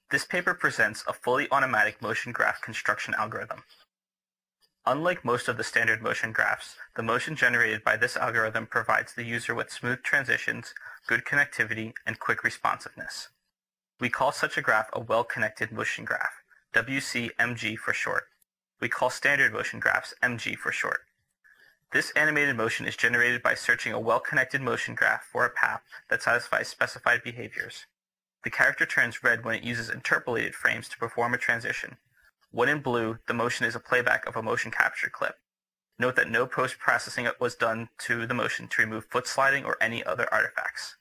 This paper presents a fully automatic motion graph construction algorithm. Unlike most of the standard motion graphs, the motion generated by this algorithm provides the user with smooth transitions, good connectivity, and quick responsiveness. We call such a graph a well-connected motion graph, wcMG for short. We call standard motion graphs MG for short. This animated motion is generated by searching a well-connected motion graph for a path that satisfies specified behaviors. The character turns red when it uses interpolated frames to perform a transition. When in blue, the motion is a playback of a motion capture clip. Note that no post-processing was done to the motion to remove foot sliding or any other artifacts.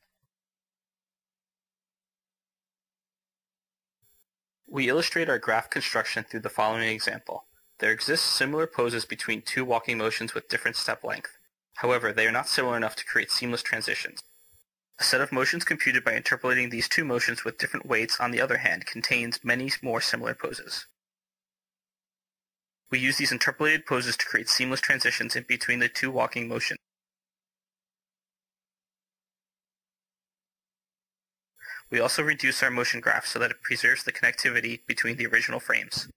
We illustrate our graph construction through the following example. There exist similar poses between two walking motions with different step length. However, they are not similar enough to create seamless transitions. A set of motions computed by interpolating these two motions with different weights, on the other hand, contains many more similar poses. We use these interpolated poses to create seamless transitions in between the two walking motions. We also reduce our motion graph so that it preserves the connectivity between the original frames.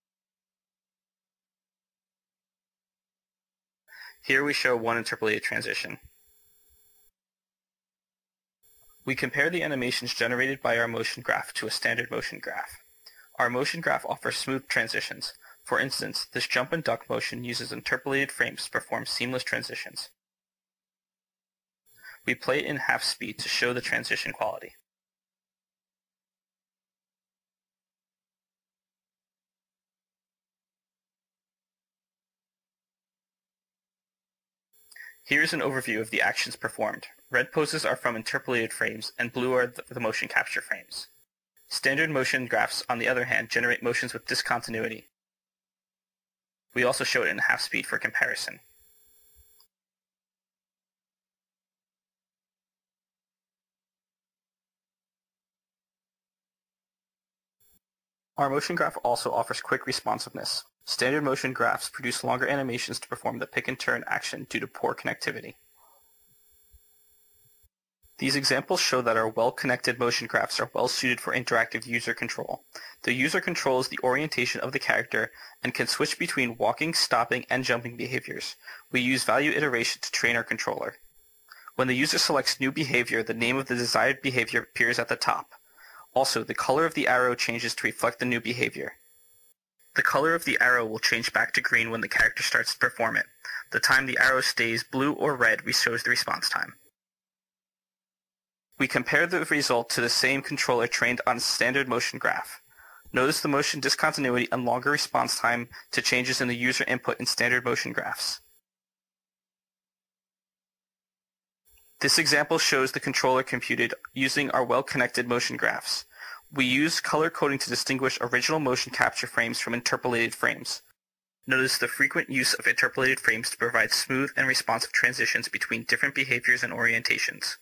Here we show one interpolated transition. We compare the animations generated by our motion graph to a standard motion graph. Our motion graph offers smooth transitions. For instance, this jump and duck motion uses interpolated frames to perform seamless transitions. We play it in half speed to show the transition quality. Here is an overview of the actions performed. Red poses are from interpolated frames, and blue are the motion capture frames. Standard motion graphs, on the other hand, generate motions with discontinuity. We also show it in half speed for comparison. Our motion graph also offers quick responsiveness. Standard motion graphs produce longer animations to perform the pick and turn action due to poor connectivity. These examples show that our well-connected motion graphs are well suited for interactive user control. The user controls the orientation of the character and can switch between walking, stopping, and jumping behaviors. We use value iteration to train our controller. When the user selects new behavior, the name of the desired behavior appears at the top. Also, the color of the arrow changes to reflect the new behavior. The color of the arrow will change back to green when the character starts to perform it. The time the arrow stays blue or red shows the response time. We compare the result to the same controller trained on a standard motion graph. Notice the motion discontinuity and longer response time to changes in the user input in standard motion graphs. This example shows the controller computed using our well-connected motion graphs. We use color coding to distinguish original motion capture frames from interpolated frames. Notice the frequent use of interpolated frames to provide smooth and responsive transitions between different behaviors and orientations.